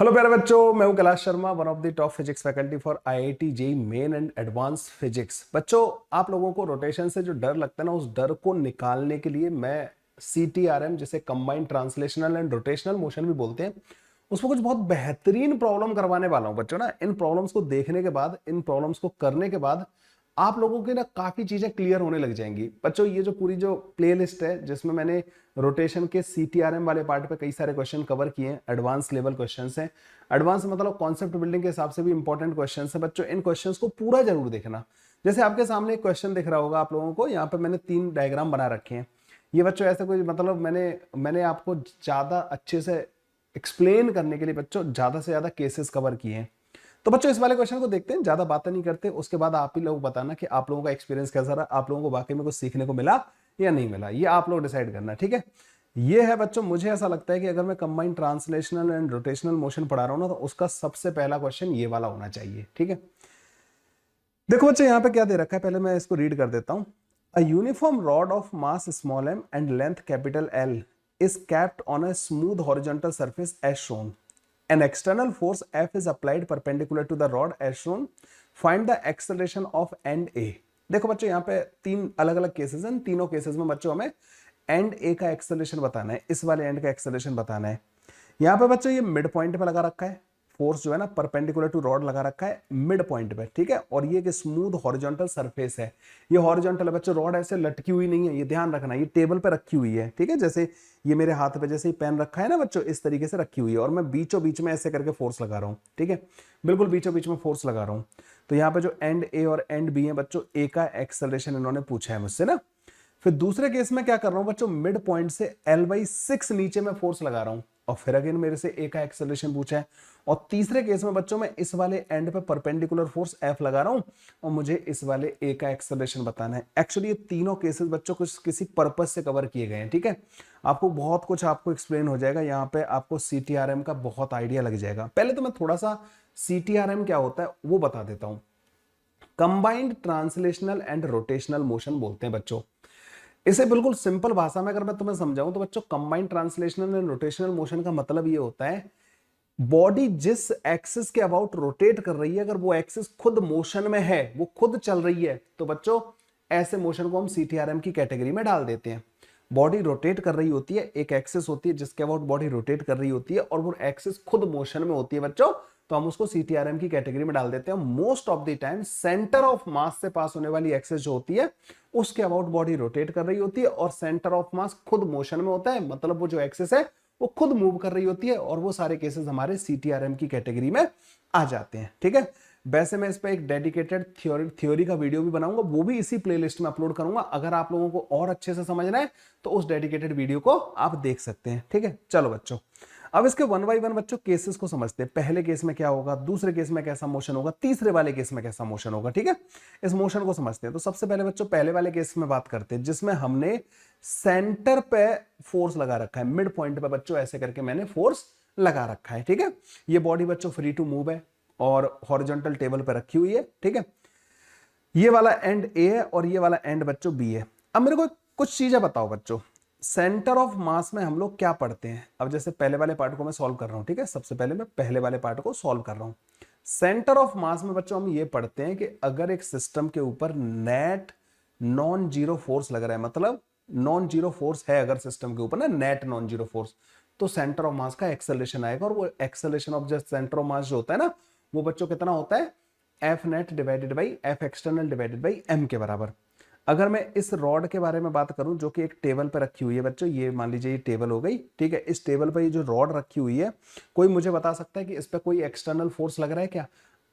Hello प्यारे बच्चों, मैं हूं Kailash Sharma, one of the top physics faculty for IIT JEE main and advance physics. बच्चों, आप लोगों को रोटेशन से जो डर लगता है ना, उस डर को निकालने के लिए मैं CTRM, जिसे combined translational and rotational motion भी बोलते हैं, उसमें कुछ बहुत बेहतरीन प्रॉब्लम करवाने वाला हूं बच्चों। ना इन प्रॉब्लम्स को देखने के बाद, इन प्रॉब्लम्स को करने के बाद आप लोगों की ना काफी चीजें क्लियर होने लग जाएंगी बच्चों। ये जो पूरी जो प्लेलिस्ट है, जिसमें मैंने रोटेशन के CTRM वाले पार्ट पे कई सारे क्वेश्चन कवर किए हैं, एडवांस लेवल क्वेश्चंस हैं। एडवांस मतलब कॉन्सेप्ट बिल्डिंग के हिसाब से भी इंपॉर्टेंट क्वेश्चंस हैं बच्चों। इन क्वेश्चंस को पूरा जरूर देखना। जैसे आपके सामने एक क्वेश्चन दिख रहा होगा आप लोगों को, यहाँ पे मैंने 3 डायग्राम बना रखे हैं। ये बच्चों ऐसे कोई मतलब मैंने आपको ज्यादा अच्छे से एक्सप्लेन करने के लिए बच्चों ज्यादा से ज्यादा केसेस कवर किए हैं। तो बच्चों इस वाले क्वेश्चन को देखते हैं, ज्यादा बातें नहीं करते। उसके बाद आप ही लोग बताना कि आप लोगों का एक्सपीरियंस कैसा रहा, आप लोगों को वाकई में कुछ सीखने को मिला या नहीं मिला। ये आप लोग डिसाइड करना, ठीक है। ये है बच्चों, मुझे ऐसा लगता है कि अगर मैं combined translational and rotational motion पढ़ा रहा हूं ना, तो उसका सबसे पहला क्वेश्चन ये वाला होना चाहिए, ठीक है। देखो बच्चों, यहां पे क्या दे रखा है, पहले मैं इसको रीड कर देता हूं। A uniform rod of mass small m and length capital L is capped on a smooth horizontal surface as shown. An external force F is applied perpendicular to the rod as shown. Find the acceleration of end A. देखो बच्चों, यहाँ पे 3 अलग अलग cases हैं। तीनों cases में बच्चों हमें एंड ए का एक्सेलरेशन बताना है, इस वाले एंड का एक्सेलरेशन बताना है। यहाँ पे बच्चों ये मिड पॉइंट पे लगा रखा है, फोर्स जो है ना परपेंडिकुलर टू रॉड लगा रखा है मिड पॉइंट पे, ठीक है। और ये एक स्मूथ हॉरिजॉन्टल सरफेस है। ये हॉरिजॉन्टल है बच्चों, रॉड ऐसे लटकी हुई नहीं है, ये ध्यान रखना। ये टेबल पे रखी हुई है, ठीक है। जैसे ये मेरे हाथ पे जैसे ही पेन रखा है ना बच्चों, इस तरीके से रखी हुई है, और मैं बीचों बीच में ऐसे करके फोर्स लगा रहा हूँ, ठीक है। बिल्कुल बीचों बीच में फोर्स लगा रहा हूँ। तो यहाँ पे जो एंड ए और एंड बी है बच्चों, ए का एक्सेलरेशन इन्होंने पूछा है मुझसे ना। फिर दूसरे केस में क्या कर रहा हूं बच्चों, मिड पॉइंट से L/6 नीचे में फोर्स लगा रहा हूं, और फिर अगेन मेरे से ए का एक्सेलरेशन पूछा है। और तीसरे केस में बच्चों मैं इस वाले एंड पे परपेंडिकुलर फोर्स F लगा रहा हूं, और मुझे इस वाले ए का एक्सेलरेशन बताना है। एक्चुअली ये तीनों केसेस बच्चों कुछ किसी पर्पस से कवर किए गए हैं, ठीक है। आपको बहुत कुछ आपको एक्सप्लेन हो जाएगा यहाँ पे, आपको CTRM का बहुत आइडिया लग जाएगा। पहले तो मैं थोड़ा सा CTRM क्या होता है वो बता देता हूं। Combined translational and rotational motion बोलते हैं बच्चों। इसे बिल्कुल सिंपल भाषा में अगर मैं तुम्हें समझाऊं तो बच्चों, combined translational and rotational motion का मतलब ये होता है, बॉडी जिस एक्सिस के अबाउट रोटेट कर रही है, अगर वो एक्सिस खुद मोशन में है, वो खुद चल रही है, तो बच्चों ऐसे मोशन को हम CTRM की कैटेगरी में डाल देते हैं। बॉडी रोटेट कर रही होती है, एक एक्सिस होती है जिसके अबाउट बॉडी रोटेट कर रही होती है, और वो एक्सिस खुद मोशन में होती है बच्चों, तो हम उसको CTRM की कैटेगरी में डाल देते हैं। Most of the time centre of मास से पास होने वाली एक्सिस जो होती है, उसके अबाउट बॉडी रोटेट कर रही होती है, और सेंटर ऑफ मास खुद मोशन में होता है, मतलब वो जो एक्सिस है वो खुद मूव कर रही होती है, और वो सारे केसेस हमारे CTRM की कैटेगरी में आ जाते हैं, ठीक है। वैसे मैं इस पे एक डेडिकेटेड थ्योरी का वीडियो भी बनाऊंगा, वो भी इसी प्लेलिस्ट में अपलोड करूंगा। अगर आप लोगों को और अच्छे से समझना है तो उस डेडिकेटेड वीडियो को आप देख सकते हैं, ठीक है। चलो बच्चों, अब इसके 1 बाय 1 बच्चों केसेस को समझते हैं। पहले केस में क्या होगा, दूसरे केस में कैसा मोशन होगा, तीसरे वाले केस में कैसा मोशन होगा, ठीक है। इस मोशन को समझते हैं। तो सबसे पहले बच्चों पहले वाले केस में बात करते हैं, जिसमें हमने सेंटर पे फोर्स लगा रखा है, मिड पॉइंट पे बच्चों ऐसे करके मैंने फोर्स लगा रखा है, ठीक है। ये बॉडी बच्चों फ्री टू मूव है और हॉरिजॉन्टल टेबल पे रखी हुई है, ठीक है। ये वाला एंड ए है और ये वाला एंड बच्चों बी है। अब मेरे को कुछ चीजें बताओ बच्चों, सेंटर ऑफ मास में हम लोग क्या पढ़ते हैं। अब जैसे पहले वाले पार्ट को मैं सॉल्व कर रहा हूं, ठीक है। सबसे पहले मैं पहले वाले पार्ट को सॉल्व कर रहा हूं। सेंटर ऑफ मास में बच्चों हम ये पढ़ते हैं कि अगर एक सिस्टम के ऊपर नेट नॉन जीरो फोर्स लग रहा है, मतलब नॉन जीरो फोर्स है अगर सिस्टम के ऊपर ना, नेट नॉन जीरो फोर्स, तो सेंटर ऑफ मास का एक्सेलरेशन आएगा। और वो acceleration of just centre of mass जो होता है ना, वो बच्चों कितना होता है, F net divided by F external divided by M के बराबर। अगर मैं इस रॉड के बारे में बात करूं जो कि एक टेबल पर रखी हुई है बच्चों, ये मान लीजिए ये टेबल हो गई, ठीक है। इस टेबल पर ये जो रॉड रखी हुई है, कोई मुझे बता सकता है कि इस पर कोई एक्सटर्नल फोर्स लग रहा है क्या।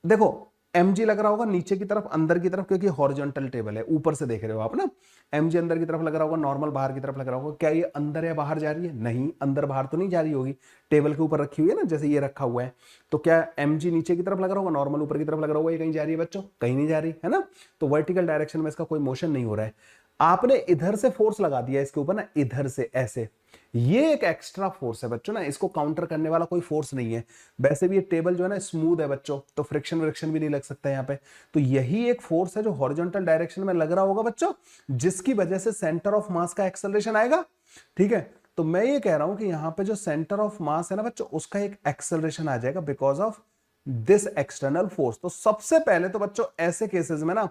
देखो mg लग रहा होगा नीचे की तरफ, अंदर की तरफ, क्योंकि हॉरिजॉन्टल टेबल है, ऊपर से देख रहे हो आप ना। mg अंदर की तरफ लग रहा होगा, नॉर्मल बाहर की तरफ लग रहा होगा। क्या ये अंदर या बाहर जा रही है, नहीं अंदर बाहर तो नहीं जा रही होगी, टेबल के ऊपर रखी हुई है ना, जैसे ये रखा हुआ है। तो क्या mg नीचे की तरफ लग रहा होगा, नॉर्मल ऊपर की तरफ लग रहा होगा, ये कहीं जा रही है बच्चों, कहीं नहीं जा रही है ना। तो वर्टिकल डायरेक्शन में इसका कोई मोशन नहीं हो रहा है। आपने इधर से फोर्स लगा दिया इसके ऊपर ना, इधर से ऐसे, ये एक एक्स्ट्रा फोर्स है बच्चों ना, इसको काउंटर करने वाला कोई फोर्स नहीं है। वैसे भी ये टेबल जो है ना स्मूथ है बच्चों, तो फ्रिक्शन व्रिक्शन भी नहीं लग सकता यहाँ पे। तो यही एक फोर्स है जो हॉरिजॉन्टल डायरेक्शन में लग रहा होगा बच्चों, जिसकी वजह से सेंटर ऑफ मास का एक्सेलरेशन आएगा, ठीक है। तो मैं ये कह रहा हूं कि यहां पे जो सेंटर ऑफ मास है ना बच्चों, उसका एक एक्सेलरेशन आ जाएगा because of this external force. तो सबसे पहले तो बच्चों ऐसे केसेस में ना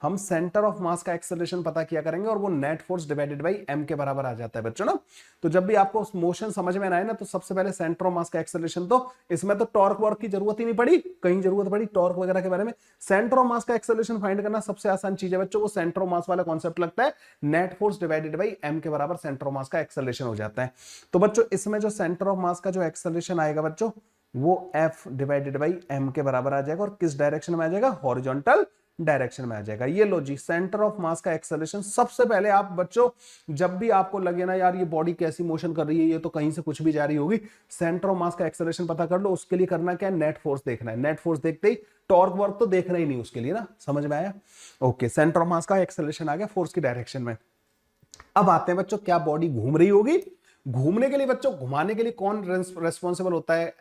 हम सेंटर ऑफ मास का एक्सेलरेशन पता किया करेंगे और वो net force divided by M के बराबर आ जाता है बच्चों ना। तो जब भी आपको मोशन समझ में ना आए ना, तो सबसे पहले सेंटर ऑफ मास का एक्सेलरेशन, तो इसमें तो टॉर्क वर्क की जरूरत ही नहीं पड़ी, कहीं जरूरत पड़ी टॉर्क वगैरह के बारे में। सेंटर ऑफ मास का एक्सेलरेशन फाइंड करना सबसे आसान चीज है बच्चों, वो सेंटर ऑफ मास वाला कॉन्सेप्ट लगता है, net force divided by M के बराबर सेंटर ऑफ मास का एक्सेलरेशन हो जाता है। तो बच्चों इसमें जो सेंटर ऑफ मास का जो एक्सेलरेशन आएगा बच्चों, वो एफ डिवाइडेड बाई एम के बराबर आ जाएगा, और किस डायरेक्शन में आ जाएगा, हॉरिजॉन्टल डायरेक्शन में आ जाएगा। ये लो जी, सेंटर ऑफ मास का एक्सेलरेशन। सबसे पहले आप बच्चों जब भी आपको लगे ना यार ये बॉडी कैसी मोशन कर रही है, ये तो कहीं से कुछ भी जा रही होगी, सेंटर ऑफ मास का एक्सेलरेशन पता कर लो। उसके लिए करना क्या है, नेट फोर्स देखना है। नेट फोर्स देखते ही टॉर्क वर्क तो देखना ही नहीं उसके लिए ना, समझ में आया? ओके, सेंटर ऑफ मास का एक्सेलरेशन आ गया फोर्स की डायरेक्शन में। अब आते हैं बच्चों, क्या बॉडी घूम रही होगी? घूमने के लिए बच्चों, घुमाने के लिए कौन रेस्पॉन्सिबल होता है,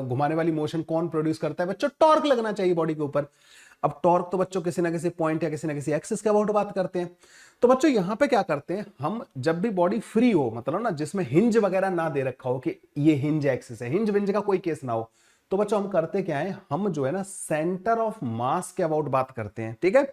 घुमाने वाली मोशन कौन प्रोड्यूस करता है बच्चों? टॉर्क लगना चाहिए बॉडी के ऊपर। अब टॉर्क तो बच्चों किसी ना किसी पॉइंट या किसी ना किसी एक्सिस के अबाउट बात करते हैं। तो बच्चों यहां पे क्या करते हैं हम, जब भी बॉडी फ्री हो, मतलब ना जिसमें हिंज वगैरह ना दे रखा हो कि ये हिंज एक्सिस है, हिंज विंज का कोई केस ना हो, तो बच्चों हम करते क्या है, हम जो है ना सेंटर ऑफ मास के अबाउट बात करते हैं। ठीक है,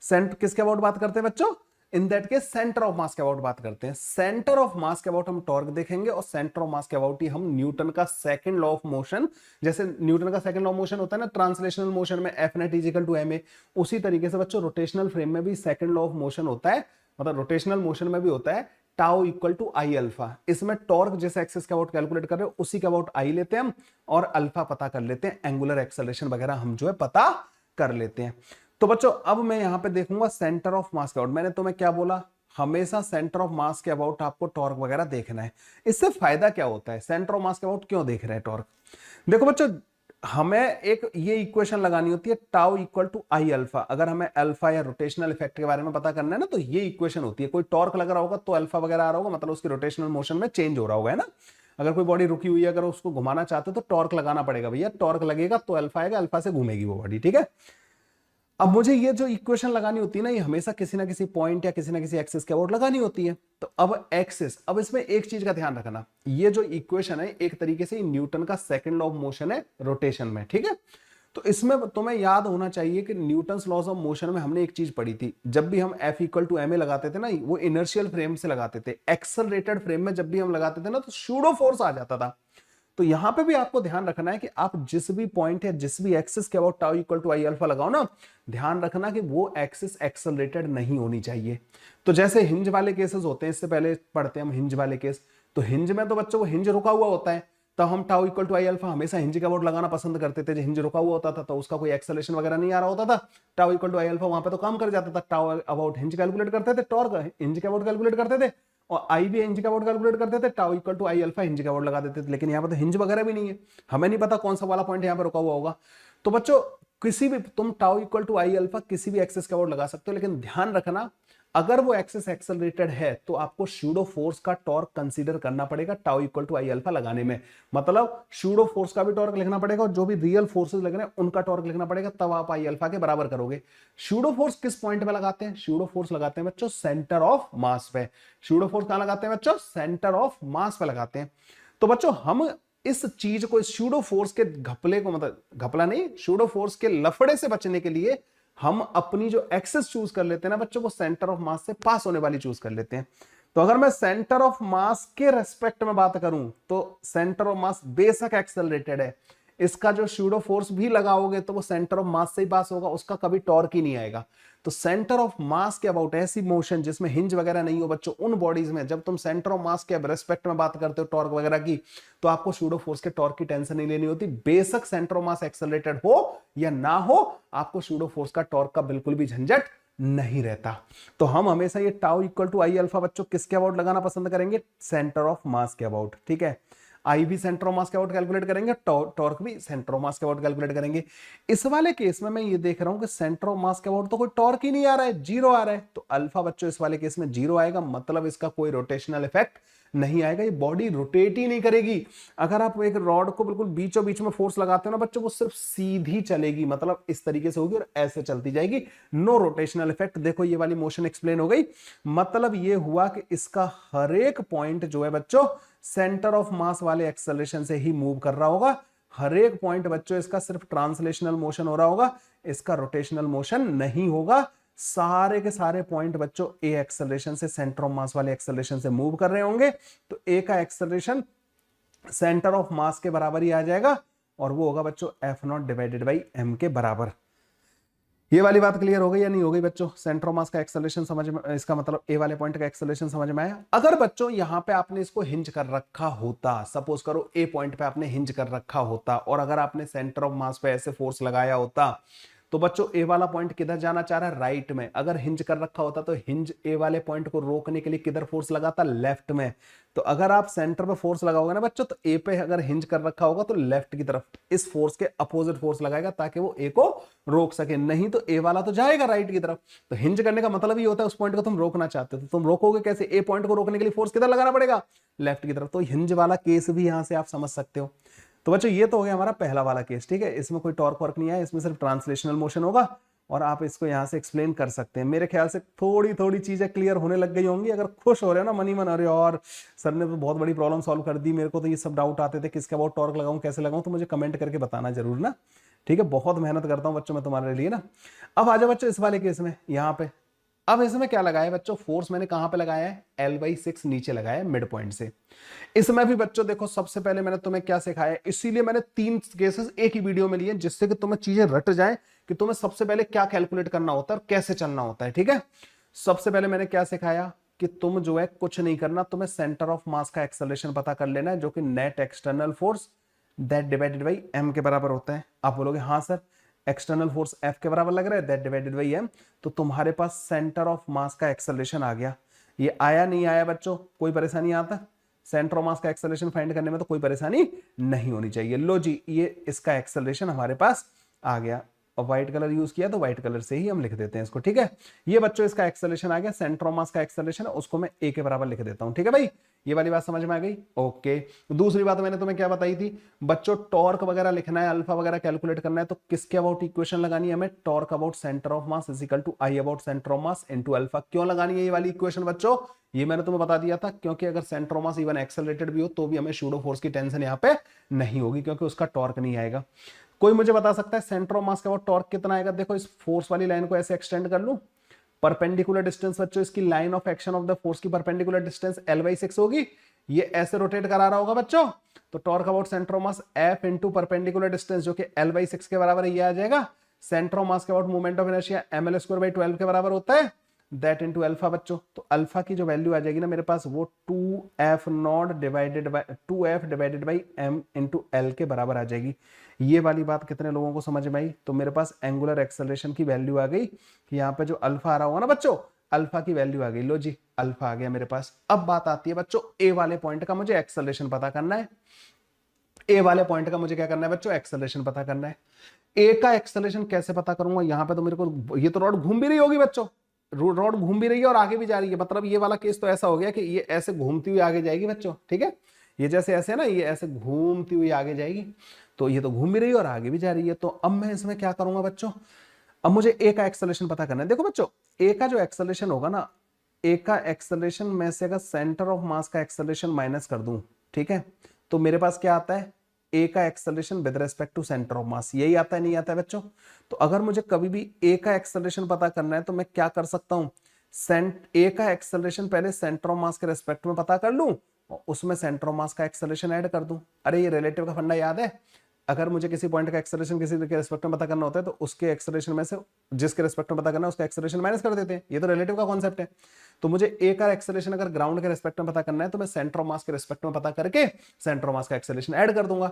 किसके अबाउट बात करते हैं बच्चों? In that case centre of मास के अबाउट बात करते हैं। सेंटर ऑफ मास के अबाउट हम टॉर्क देखेंगे, और सेंटर ऑफ मास के अबाउट ही हम न्यूटन का सेकंड लॉ ऑफ मोशन, जैसे न्यूटन का सेकंड लॉ ऑफ मोशन होता है ना ट्रांसलेशनल मोशन में, F net is equal to M A, उसी तरीके से बच्चों रोटेशनल फ्रेम में भी सेकंड लॉ ऑफ मोशन होता है, मतलब रोटेशनल मोशन में भी होता है tau equal to I alpha. इसमें टॉर्क जिस एक्सिस के अबाउट कैलकुलेट कर रहे हो उसी के अबाउट आई लेते हैं हम, और अल्फा पता कर लेते हैं, एंगुलर एक्सेलरेशन वगैरह हम जो है पता कर लेते हैं। तो बच्चों अब मैं यहां पे देखूंगा सेंटर ऑफ मास के अबाउट। मैंने तुम्हें क्या बोला, हमेशा सेंटर ऑफ मास के अबाउट आपको टॉर्क वगैरह देखना है। इससे फायदा क्या होता है, सेंटर ऑफ मास के अबाउट क्यों देख रहे हैं टॉर्क? देखो बच्चों, हमें एक ये इक्वेशन लगानी होती है tau equal to I alpha. अगर हमें अल्फा या रोटेशनल इफेक्ट के बारे में पता करना है ना, तो ये इक्वेशन होती है। कोई टॉर्क लग रहा होगा तो अल्फा वगैरह आ रहा होगा, मतलब उसकी रोटेशनल मोशन में चेंज हो रहा होगा, है ना। अगर कोई बॉडी रुकी हुई है, अगर उसको घुमाना चाहते हो तो टॉर्क लगाना पड़ेगा भैया, टॉर्क लगेगा तो अल्फा आएगा, अल्फा से घूमेगी वो बॉडी। ठीक है, अब मुझे ये जो इक्वेशन लगानी होती है ना, ये हमेशा किसी ना किसी पॉइंट या किसी ना किसी एक्सिस के अबाउट लगानी होती है। तो अब एक्सिस, अब इसमें एक चीज का ध्यान रखना, ये जो इक्वेशन है एक तरीके से न्यूटन का सेकंड लॉ ऑफ मोशन है रोटेशन में। ठीक है, तो इसमें तुम्हें याद होना चाहिए कि न्यूटन्स लॉज ऑफ मोशन में हमने एक चीज पढ़ी थी, जब भी हम F equal to M A लगाते थे ना, वो इनर्शियल फ्रेम से लगाते थे। एक्सेलरेटेड फ्रेम में जब भी हम लगाते थे ना, तो सूडो फोर्स आ जाता था। तो यहां पे भी आपको ध्यान रखना है कि आप जिस भी पॉइंट या जिस भी एक्सिस के about tau equal to I alpha लगाओ ना, ध्यान रखना कि वो एक्सिस एक्सेलरेटेड नहीं होनी चाहिए। तो जैसे हिंज वाले केसेस होते हैं, इससे पहले पढ़ते हैं हम हिंज वाले केस, तो हिंज में तो बच्चों वो हिंज रुका हुआ होता है, तो हम tau equal to I alpha हमेशा हिंज के अबाउट लगाना पसंद करते थे। जो हिंज रुका हुआ होता था तो उसका कोई एक्सेलरेशन वगैरह नहीं आ रहा होता था, tau equal to I alpha वहां पे तो काम कर जाता था। टाउ अबाउट हिंज कैलकुलेट करते थे, टॉर्क हिंज के अबाउट कैलकुलेट करते थे, और आई भी हिंज का अबाउट कैलकुलेट करते थे, tau equal to I alpha hinge का अबाउट लगा देते थे। लेकिन यहाँ पर तो हिंज वगैरह भी नहीं है, हमें नहीं पता कौन सा वाला पॉइंट यहाँ पर रुका हुआ होगा। तो बच्चों किसी भी तुम tau equal to I alpha किसी भी एक्सिस का अबाउट लगा सकते हो, लेकिन ध्यान रखना अगर वो एक्सिस एक्सेलरेटेड है तो आपको सूडो फोर्स का टॉर्क कंसीडर करना पड़ेगा tau equal to I alpha लगाने में। मतलब सूडो फोर्स का भी टॉर्क लिखना पड़ेगा, और जो भी रियल फोर्सेस लग रहे हैं उनका टॉर्क लिखना पड़ेगा, तब आप आई अल्फा के बराबर करोगे। सूडो फोर्स किस पॉइंट में लगाते हैं? सूडो फोर्स लगाते हैं बच्चों सेंटर ऑफ मास पे। सूडो फोर्स कहां लगाते हैं बच्चों? सेंटर ऑफ मास पे लगाते हैं। तो बच्चों हम इस चीज को, इस सूडो फोर्स के घपले को, मतलब घपला नहीं, सूडो फोर्स के लफड़े से बचने के लिए हम अपनी जो एक्सेस चूज कर लेते हैं ना बच्चों, वो सेंटर ऑफ मास से पास होने वाली चूज कर लेते हैं। तो अगर मैं सेंटर ऑफ मास के रेस्पेक्ट में बात करूं तो सेंटर ऑफ मास बेशक एक्सेलरेटेड है, इसका जो सूडो फोर्स भी लगाओगे तो वो सेंटर ऑफ मास से ही पास होगा, उसका कभी टॉर्क ही नहीं आएगा। तो सेंटर ऑफ मास के अबाउट ऐसी मोशन जिसमें हिंज वगैरह नहीं हो बच्चों, उन बॉडीज में जब तुम सेंटर ऑफ मास के रेस्पेक्ट में बात करते हो टॉर्क वगैरह की, तो आपको सूडो फोर्स के टॉर्क की टेंशन नहीं लेनी होती। बेशक सेंटर ऑफ मास एक्सेलरेटेड हो या ना हो, आपको सूडो फोर्स का टॉर्क का बिल्कुल भी झंझट नहीं रहता। तो हम हमेशा ये tau equal to I alpha बच्चों किसके अबाउट लगाना पसंद करेंगे? सेंटर ऑफ मास के अबाउट। ठीक है, आई भी सेंटर ऑफ मास के अबाउट कैलकुलेट करेंगे, टॉर्क भी सेंटर ऑफ मास के अबाउट कैलकुलेट करेंगे। इस वाले केस में मैं ये देख रहा हूं कि सेंटर ऑफ मास के अबाउट तो कोई टॉर्क ही नहीं आ रहा है, जीरो आ रहा है, तो अल्फा बच्चों इस वाले केस में जीरो आएगा, मतलब इसका कोई रोटेशनल इफेक्ट नहीं आएगा, ये बॉडी रोटेट ही नहीं करेगी। अगर आप एक रॉड को बिल्कुल बीचों बीच में फोर्स लगाते हो ना बच्चों, वो सिर्फ सीधी चलेगी, मतलब इस तरीके से होगी और ऐसे चलती जाएगी, नो रोटेशनल इफेक्ट। देखो ये वाली मोशन एक्सप्लेन हो गई, मतलब ये हुआ कि इसका हर एक पॉइंट जो है बच्चों सेंटर ऑफ मास वाले एक्सेलरेशन से ही मूव कर रहा होगा, हर एक पॉइंट बच्चों इसका सिर्फ ट्रांसलेशनल मोशन हो रहा होगा, इसका रोटेशनल मोशन नहीं होगा। सारे के सारे पॉइंट बच्चों ए एक्सेलरेशन से सेंटर ऑफ मास वाले एक्सेलरेशन से मूव कर रहे होंगे, तो ए का एक्सेलरेशन सेंटर ऑफ मास के बराबर ही आ जाएगा और वो होगा बच्चों F naught divided by M के बराबर। ये वाली बात क्लियर हो गई या नहीं हो गई बच्चों? सेंटर ऑफ मास का एक्सेलरेशन समझ में, इसका मतलब ए वाले पॉइंट का एक्सेलरेशन समझ में आया। अगर बच्चों यहां पे आपने इसको हिंज कर रखा होता, सपोज करो ए पॉइंट पे आपने हिंज कर रखा होता और अगर आपने सेंटर ऑफ मास पे ऐसे फोर्स लगाया होता, तो बच्चों ए वाला पॉइंट किधर जाना चाह रहा है? राइट में। अगर हिंज कर रखा होता तो हिंज ए वाले पॉइंट को रोकने के लिए किधर फोर्स लगाता? लेफ्ट में। तो अगर आप सेंटर पे फोर्स लगाओगे ना बच्चों, तो ए पे अगर हिंज कर रखा होगा तो लेफ्ट की तरफ इस फोर्स के अपोजिट फोर्स लगाएगा ताकि वो ए को रोक सके, नहीं तो ए वाला तो जाएगा राइट की तरफ। तो हिंज करने का मतलब ही होता है उस पॉइंट को तुम रोकना चाहते हो, तो तुम रोकोगे कैसे? ए पॉइंट को रोकने के लिए फोर्स किधर लगाना पड़ेगा? लेफ्ट की तरफ। तो हिंज वाला केस भी यहां से आप समझ सकते हो। तो बच्चों ये तो हो गया हमारा पहला वाला केस, ठीक है, इसमें कोई टॉर्क वर्क नहीं है, इसमें सिर्फ ट्रांसलेशनल मोशन होगा और आप इसको यहां से एक्सप्लेन कर सकते हैं। मेरे ख्याल से थोड़ी थोड़ी चीजें क्लियर होने लग गई होंगी। अगर खुश हो रहे हो ना, मनी मन, अरे और सर ने तो बहुत बड़ी प्रॉब्लम सॉल्व कर दी, मेरे को तो ये सब डाउट आते थे किसके अबाउट टॉर्क लगाऊं, कैसे लगाऊं, तो मुझे कमेंट करके बताना जरूर ना, ठीक है। बहुत मेहनत करता हूं बच्चों मैं तुम्हारे लिए ना। अब आ जाओ बच्चों इस वाले केस में, यहाँ पे अब इसमें क्या लगाया है बच्चों? फोर्स मैंने कहां पे लगाया है? L/6 नीचे लगाया है मिड पॉइंट से। इसमें भी बच्चों देखो, सबसे पहले मैंने तुम्हें क्या सिखाया है, इसीलिए मैंने 3 केसेस एक ही वीडियो में लिए जिससे कि तुम्हें चीजें रट जाए कि तुम्हें सबसे पहले क्या कैलकुलेट करना होता है और कैसे चलना होता है, ठीक है। सबसे पहले मैंने क्या सिखाया कि तुम जो है कुछ नहीं करना, तुम्हें सेंटर ऑफ मास का एक्सेलरेशन पता कर लेना है, जो कि net external force that divided by M के बराबर होता है। आप बोलोगे हाँ सर, एक्सटर्नल फोर्स एफ के बराबर लग रहा है, दैट डिवाइडेड बाई एम, तो तुम्हारे पास सेंटर ऑफ मास का एक्सेलरेशन आ गया। ये आया नहीं आया बच्चों, कोई परेशानी आता? सेंटर ऑफ मास का एक्सेलरेशन फाइंड करने में तो कोई परेशानी नहीं होनी चाहिए। लो जी, ये इसका एक्सेलरेशन हमारे पास आ गया और व्हाइट कलर यूज किया तो व्हाइट कलर से ही हम लिख देते हैं इसको, ठीक है। ये बच्चों इसका एक्सेलरेशन आ गया, सेंटर ऑफ मास का एक्सेलरेशन है, उसको मैं ए के बराबर लिख देता हूं, ठीक है भाई। ये वाली बात समझ में आ गई? ओके। दूसरी बात मैंने तुम्हें क्या बताई थी बच्चों, टॉर्क वगैरह लिखना है, अल्फा वगैरह कैलकुलेट करना है, तो किसके अबाउट इक्वेशन लगानी है हमें? Torque about centre of mass is equal to I about centre of mass into alpha. क्यों लगानी है ये वाली इक्वेशन बच्चों? ये मैंने तुम्हें बता दिया था, क्योंकि अगर centre of mass even accelerated भी हो तो भी हमें सूडो फोर्स की टेंशन यहाँ पे नहीं होगी, क्योंकि उसका टॉर्क नहीं आएगा। कोई मुझे बता सकता है सेंटर ऑफ मास का टॉर्क कितना आएगा? देखो इस फोर्स वाली लाइन को ऐसे एक्सटेंड कर लूं, परपेंडिकुलर डिस्टेंस बच्चों, इसकी line of action of the force की परपेंडिकुलर डिस्टेंस L/6 होगी, ये ऐसे रोटेट करा रहा होगा बच्चों, तो torque about centre of mass F into perpendicular distance जो कि L/6 के बराबर ये आ जाएगा। सेंटर ऑफ मास के about moment of inertia mL²/12 के बराबर होता है, दैट इंटू अल्फा बच्चों। तो अल्फा की जो वैल्यू आ जाएगी ना मेरे पास, वो 2F divided by m into L के बराबर आ जाएगी। ये वाली बात कितने लोगों को समझ में आई? तो मेरे पास एंगुलर एक्सेलरेशन की वैल्यू आ गई कि यहाँ पे जो अल्फा आ रहा होगा ना बच्चों, अल्फा की वैल्यू आ गई। लो जी, अल्फा आ गया मेरे पास। अब बात आती है बच्चों ए वाले पॉइंट का, मुझे एक्सेलरेशन पता करना है। ए वाले पॉइंट का मुझे क्या करना है बच्चों? एक्सेलरेशन पता करना है। ए का एक्सेलरेशन कैसे पता करूंगा? यहाँ पे तो मेरे को, ये तो रॉड घूम भी रही होगी बच्चों, रॉड घूम भी रही है और आगे भी जा रही है, मतलब ये वाला केस तो ऐसा हो गया कि ये ऐसे घूमती हुई आगे जाएगी बच्चों, ठीक है। ये जैसे ऐसे है ना, ये ऐसे घूमती हुई आगे जाएगी, तो ये तो घूम भी रही है और आगे भी जा रही है। तो अब मैं इसमें क्या करूंगा बच्चों? अब मुझे ए का एक्सेलरेशन पता करना है। देखो बच्चों, ए का जो एक्सेलरेशन होगा ना, ए का एक्सेलरेशन में से अगर सेंटर ऑफ मास का एक्सेलरेशन माइनस कर दूं, ठीक है, तो मेरे पास क्या आता है? ए का acceleration with respect to centre of mass, यही आता है, नहीं आता है बच्चों? तो अगर मुझे कभी भी ए का एक्सेलरेशन पता करना है तो मैं क्या कर सकता हूं? ए का एक्सेलरेशन पहले सेंटर ऑफ मास के रेस्पेक्ट में पता कर लूं और उसमें सेंटर ऑफ मास का एक्सेलरेशन ऐड कर दूं। अरे ये रिलेटिव का फंडा याद है? अगर मुझे किसी पॉइंट का एक्सेलरेशन किसी के रेस्पेक्ट में पता करना होता है तो उसके एक्सेलरेशन में से जिसके रेस्पेक्ट में पता करना है उसका एक्सेलरेशन माइनस कर देते हैं। ये तो रिलेटिव का कॉन्सेप्ट है। तो मुझे ए का एक्सेलरेशन अगर ग्राउंड के रेस्पेक्ट में पता करना है तो मैं सेंटर ऑफ मास के रेस्पेक्ट में पता करके सेंटर ऑफ मास का एक्सेलरेशन ऐड कर दूंगा।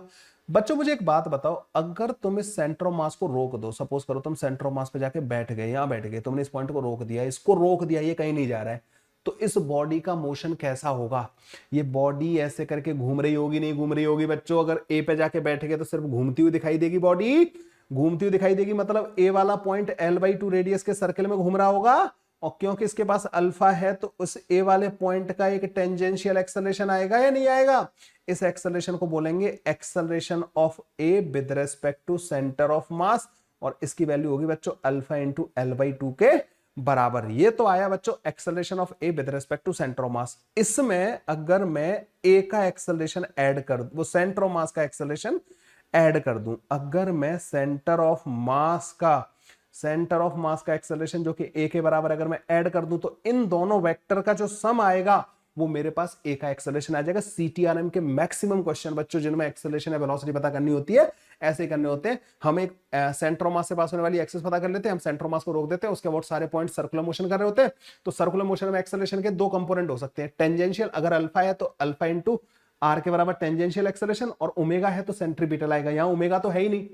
बच्चों मुझे एक बात बताओ, अगर तुम इस सेंटर ऑफ मास को रोक दो, सपोज करो तुम सेंटर ऑफ मास पे जाके बैठ गए, यहां बैठ गए, तुमने इस पॉइंट को रोक दिया, इसको रोक दिया, ये कहीं नहीं जा रहा है, तो इस बॉडी का मोशन कैसा होगा? ये बॉडी ऐसे करके घूम रही होगी, नहीं घूम रही होगी बच्चों? अगर ए पे जाके बैठ गए तो सिर्फ घूमती हुई दिखाई देगी, बॉडी घूमती हुई दिखाई देगी, मतलब ए वाला पॉइंट L/2 रेडियस के सर्कल में घूम रहा होगा। और क्योंकि इसके पास अल्फा है तो उस ए वाले पॉइंट का एक टेंजेंशियल एक्सेलरेशन आएगा या नहीं आएगा? इस एक्सेलरेशन को बोलेंगे acceleration of a with respect to centre of mass, और इसकी वैल्यू होगी बच्चों अल्फा इंटू L/2 के बराबर। ये तो आया बच्चों acceleration of a with respect to centre of mass. इसमें अगर मैं ए का एक्सेलरेशन ऐड कर दूं, वो सेंटर ऑफ मास का एक्सेलरेशन ऐड कर दूं, अगर मैं सेंटर ऑफ मास का एक्सेलरेशन जो कि ए के बराबर अगर मैं ऐड कर दूं, तो इन दोनों वेक्टर का जो सम आएगा वो मेरे पास ए का एक्सेलरेशन आ जाएगा। सीटीआरएम के मैक्सिमम क्वेश्चन बच्चों जिनमें एक्सेलरेशन या वेलोसिटी पता करनी होती है, ऐसे ही करने होते हैं। हम एक सेंटर ऑफ मास से पास होने वाली एक्सिस पता कर लेते हैं, हम सेंटर ऑफ मास को रोक देते हैं, उसके बाद सारे पॉइंट सर्कुलर मोशन कर रहे होते हैं। तो सर्कुलर मोशन में एक्सेलरेशन के दो कंपोनेंट हो सकते हैं, टेंजेंशियल अगर अल्फा है तो अल्फा इंटू आर के बराबर टेंजेंशियल एक्सेलरेशन, और ओमेगा है तो सेंट्रीपिटल आएगा। यहां ओमेगा तो है ही नहीं,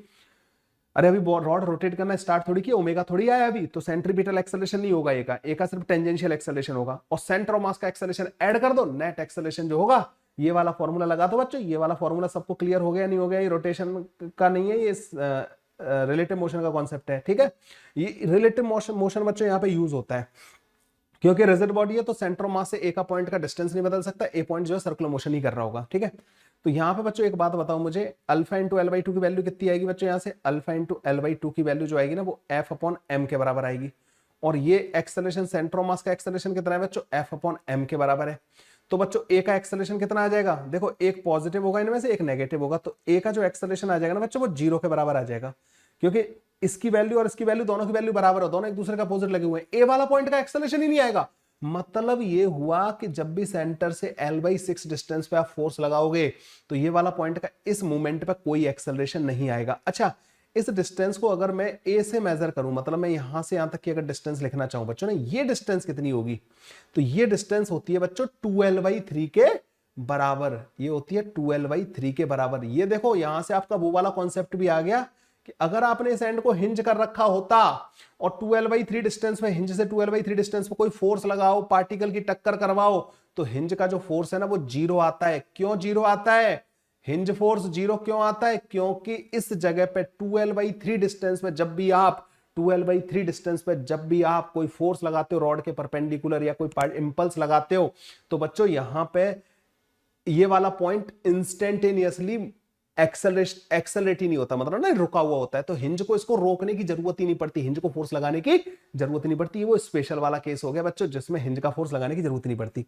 अरे अभी रॉड रोटेट करना स्टार्ट थोड़ी किया, ओमेगा थोड़ी आया अभी, तो सेंट्रीपिटल एक्सेलरेशन नहीं होगा ए का सिर्फ टेंजेंशियल एक्सेलरेशन होगा। और सेंटर ऑफ मास का एक्सेलरेशन ऐड कर दो, नेट एक्सेलरेशन जो होगा, ये वाला फॉर्मूला लगा दो बच्चों। ये वाला फॉर्मूला सबको क्लियर हो गया नहीं हो गया? ये रोटेशन का नहीं है, ये रिलेटिव मोशन का कॉन्सेप्ट है, ठीक है। ये रिलेटिव मोशन बच्चों यहाँ पे यूज होता है, क्योंकि रिजिड बॉडी है तो सेंटर ऑफ मास से ए का पॉइंट का डिस्टेंस नहीं बदल सकता, ए पॉइंट जो है सर्कुलर मोशन ही कर रहा होगा, ठीक है। तो यहाँ पे बच्चों एक बात बताओ मुझे, अल्फा इंटू L/2 की वैल्यू कितनी आएगी बच्चों? यहाँ से अल्फा इंटू L/2 की वैल्यू जो आएगी ना, वो F/m के बराबर आएगी। और ये एक्सेलरेशन सेंटर ऑफ मास का एक्सेलरेशन कितना है बच्चों? F/m के बराबर है। तो बच्चों ए का एक्सेलरेशन कितना आ जाएगा? देखो एक पॉजिटिव होगा इनमें से, एक नेगेटिव होगा, तो ए का जो एक्सेलरेशन आ जाएगा ना बच्चों, वो 0 के बराबर आ जाएगा, क्योंकि इसकी वैल्यू और इसकी वैल्यू दोनों की वैल्यू बराबर हो, दोनों एक दूसरे का अपोजिट लगे हुए हैं। ए वाला पॉइंट का एक्सेलरेशन ही नहीं आएगा। मतलब ये हुआ कि जब भी सेंटर से L/6 डिस्टेंस पे आप फोर्स लगाओगे तो ये वाला पॉइंट का इस मूवमेंट पे कोई एक्सेलरेशन नहीं आएगा। अच्छा, इस डिस्टेंस को अगर मैं ए से मेजर करूं, मतलब मैं यहां से यहां तक की अगर डिस्टेंस लिखना चाहूं बच्चों ने, ये डिस्टेंस कितनी होगी? तो ये डिस्टेंस होती है बच्चों 2L/3 के बराबर। ये होती है 2L/3 के बराबर। ये देखो यहां से आपका वो वाला कॉन्सेप्ट भी आ गया कि अगर आपने इस एंड को हिंज कर रखा होता और 2L/3 डिस्टेंस में, हिंज से 2L/3 डिस्टेंस पे कोई फोर्स लगाओ, पार्टिकल की टक्कर करवाओ, तो हिंज का जो फोर्स है ना वो 0 आता है। क्यों 0 आता है? हिंज फोर्स 0 क्यों आता है? क्योंकि इस जगह पे 2L/3 डिस्टेंस में जब भी आप 2L/3 डिस्टेंस पे जब भी आप कोई फोर्स लगाते हो रॉड के परपेंडिकुलर या कोई इंपल्स लगाते हो, तो बच्चों यहां पे ये वाला पॉइंट इंस्टेंटेनियसली एक्सेलरेट ही नहीं होता, मतलब ना रुका हुआ होता है। तो हिंज को इसको रोकने की जरूरत ही नहीं पड़ती, हिंज को फोर्स लगाने की जरूरत ही नहीं पड़ती। वो स्पेशल वाला केस हो गया बच्चों जिसमें हिंज का फोर्स लगाने की जरूरत नहीं पड़ती।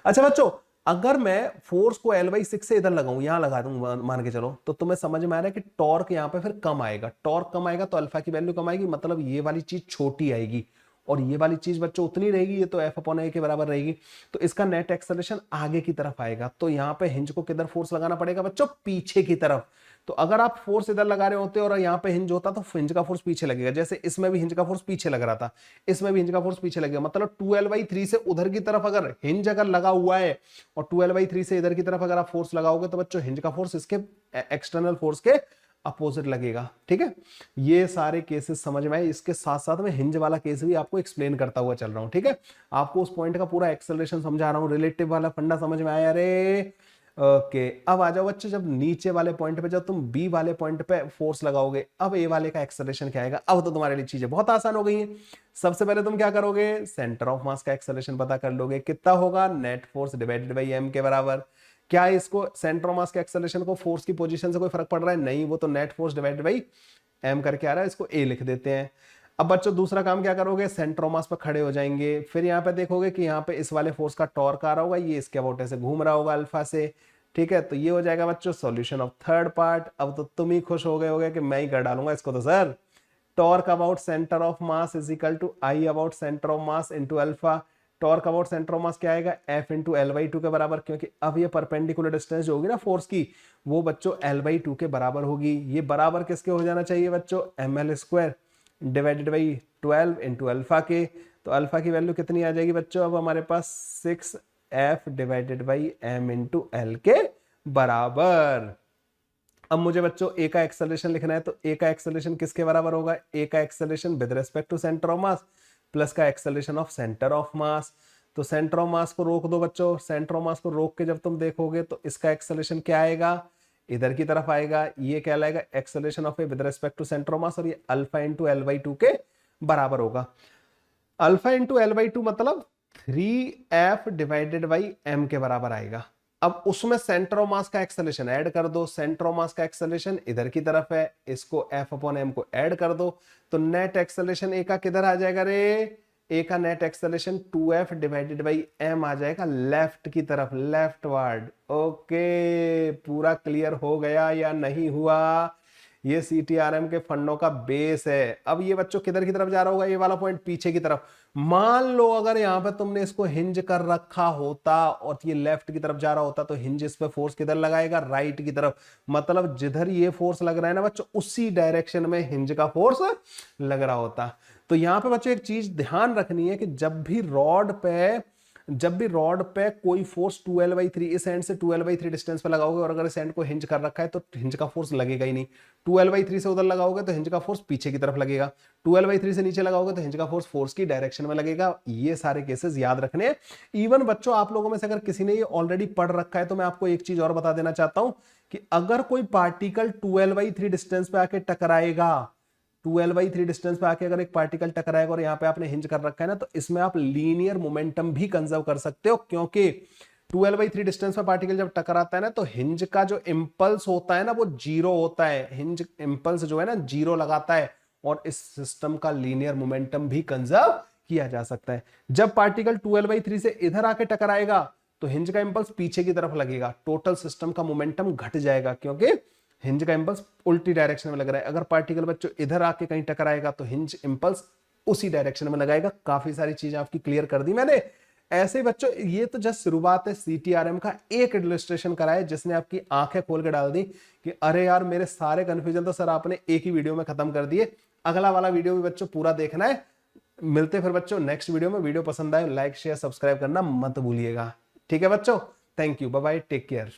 अच्छा बच्चों, अगर मैं फोर्स को L/6 से इधर लगाऊं, यहां लगा दूं मान के चलो, तो तुम्हें समझ में आ रहा है कि टॉर्क यहां पे फिर कम आएगा। टॉर्क कम आएगा तो अल्फा की वैल्यू कम आएगी, मतलब ये वाली चीज छोटी आएगी और ये वाली चीज बच्चों उतनी रहेगी, ये तो F/a के बराबर रहेगी। तो इसका नेट एक्सेलरेशन आगे की तरफ आएगा। तो यहां पे हिंज को किधर फोर्स लगाना पड़ेगा बच्चों? पीछे की तरफ। तो अगर आप फोर्स इधर लगा रहे होते और यहाँ पे हिंज होता तो हिंज का फोर्स पीछे लगेगा। जैसे इसमें भी हिंज का फोर्स पीछे लग रहा था, इसमें भी हिंज का फोर्स पीछे लगेगा। मतलब 2L/3 से उधर की तरफ अगर हिंज अगर लगा हुआ है और 2L/3 से इधर की तरफ अगर आप फोर्स लगाओगे तो बच्चों हिंज का फोर्स इसके एक्सटर्नल फोर्स के अपोजिट लगेगा, ठीक है। ये सारे केसेस समझ में आए। इसके साथ साथ में हिंज वाला केस भी आपको एक्सप्लेन करता हुआ चल रहा हूं, ठीक है। आपको उस पॉइंट का पूरा एक्सेलरेशन समझा रहा हूं, रिलेटिव वाला फंडा समझ में आया रे? ओके, अब आ जाओ बच्चे, जब नीचे वाले पॉइंट पे, जब तुम बी वाले पॉइंट पे फोर्स लगाओगे, अब ए वाले का एक्सेलरेशन क्या आएगा? अब तो तुम्हारे लिए चीजें बहुत आसान हो गई हैं। सबसे पहले तुम क्या करोगे? सेंटर ऑफ मास का एक्सेलरेशन पता कर लोगे, कितना होगा? Net force divided by M के बराबर। क्या इसको सेंटर ऑफ मास के एक्सेलरेशन को फोर्स की पोजीशन से कोई फर्क पड़ रहा है? नहीं, वो तो net force divided by m करके आ रहा है, इसको ए लिख देते हैं। अब बच्चों दूसरा काम क्या करोगे? सेंटर ऑफ मास पर खड़े हो जाएंगे, फिर यहाँ पे देखोगे कि यहाँ पे इस वाले फोर्स का टॉर्क आ रहा होगा, ये इसके अबाउट ऐसे घूम रहा होगा अल्फा से, ठीक है। तो ये हो जाएगा बच्चों सॉल्यूशन ऑफ थर्ड पार्ट। अब तो तुम ही खुश हो गए होगे कि मैं ही कर डालूंगा इसको तो sir. Torque about centre of mass is equal to I about centre of mass into alpha. Torque about centre of mass क्या आएगा? F इंटू L/2 के बराबर, क्योंकि अब ये परपेंडिकुलर डिस्टेंस जो होगी ना फोर्स की, वो बच्चों L/2 के बराबर होगी। ये बराबर किसके हो जाना चाहिए बच्चों? ml² divided by 12 into alpha के। तो अल्फा की वैल्यू कितनी आ जाएगी बच्चों? अब हमारे पास 6F divided by m into L के बराबर। अब मुझे बच्चों ए का एक्सेलरेशन लिखना है, तो ए का एक्सेलरेशन किसके बराबर होगा? ए का acceleration with respect to centre of mass plus का acceleration of centre of mass. तो सेंटर ऑफ मास को रोक दो बच्चों, सेंटर ऑफ मास को रोक के जब तुम देखोगे तो इसका एक्सेलरेशन क्या आएगा, इधर की तरफ आएगा, ये क्या लाएगा, acceleration of a with respect to centre of mass, और ये alpha into l by two के बराबर होगा। Alpha into l by two मतलब 3f डिवाइडेड बाई m के बराबर आएगा। अब उसमें सेंटर ऑफ मास का एक्सेलरेशन ऐड कर दो, सेंटर ऑफ मास का एक्सेलरेशन इधर की तरफ है, इसको f अपॉन m को ऐड कर दो, तो नेट एक्सेलरेशन ए का किधर आ जाएगा रे, ए का net acceleration 2f divided by m आ जाएगा लेफ्ट की तरफ, लेफ्ट वर्ड। ओके, पूरा क्लियर हो गया या नहीं हुआ? ये CTRM के फंडों का बेस है। अब ये बच्चों किधर की तरफ जा रहा होगा, ये वाला पॉइंट पीछे की तरफ। मान लो अगर यहाँ पे तुमने इसको हिंज कर रखा होता और ये लेफ्ट की तरफ जा रहा होता, तो हिंज इस पे फोर्स किधर लगाएगा, राइट की तरफ। मतलब जिधर ये फोर्स लग रहा है ना बच्चों, उसी डायरेक्शन में हिंज का फोर्स लग रहा होता। तो यहाँ पे बच्चों एक चीज ध्यान रखनी है कि जब भी रॉड पे कोई फोर्स 2l/3 इस एंड से 2l/3 डिस्टेंस पे लगाओगे, और अगर इस एंड को हिंज कर रखा है तो हिंज का फोर्स लगेगा ही नहीं। 2l/3 से उधर लगाओगे तो हिंज का फोर्स पीछे की तरफ लगेगा, 2l/3 से नीचे लगाओगे तो हिंज का फोर्स की डायरेक्शन में लगेगा। ये सारे केसेस याद रखने हैं। इवन बच्चों आप लोगों में से अगर किसी ने ये ऑलरेडी पढ़ रखा है तो मैं आपको एक चीज और बता देना चाहता हूं कि अगर कोई पार्टिकल 2l/3 डिस्टेंस पे आके टकराएगा, 2l/3 डिस्टेंस पे आके अगर एक पार्टिकल टकराएगा और यहाँ पे आपने हिंज कर रखा है ना, तो इसमें आप लीनियर मोमेंटम भी कंजर्व कर सकते हो, क्योंकि 2l/3 डिस्टेंस पे पार्टिकल जब टकराता है ना, तो हिंज का जो इंपल्स होता है ना वो जीरो होता है। हिंज इंपल्स जो है ना जीरो लगाता है, और इस सिस्टम का लीनियर मोमेंटम भी कंजर्व किया जा सकता है। जब पार्टिकल 2l/3 से इधर आके टकराएगा तो हिंज का इंपल्स पीछे की तरफ लगेगा, टोटल सिस्टम का मोमेंटम घट जाएगा, क्योंकि हिंज का इंपल्स उल्टी डायरेक्शन में लग रहा है। अगर पार्टिकल बच्चों इधर आके कहीं टकराएगा तो हिंज इंपल्स उसी डायरेक्शन में लगाएगा। काफी सारी चीजें आपकी क्लियर कर दी मैंने। ऐसे बच्चों ये तो जस्ट शुरुआत है, CTRM का एक इलस्ट्रेशन कराया जिसने आपकी आंखें खोल के डाल दी कि अरे यार मेरे सारे कंफ्यूजन तो सर आपने एक ही वीडियो में खत्म कर दिए। अगला वाला वीडियो भी बच्चों पूरा देखना है। मिलते फिर बच्चों नेक्स्ट वीडियो में। वीडियो पसंद आए लाइक शेयर सब्सक्राइब करना मत भूलिएगा। ठीक है बच्चों, thank you, bye bye, take care.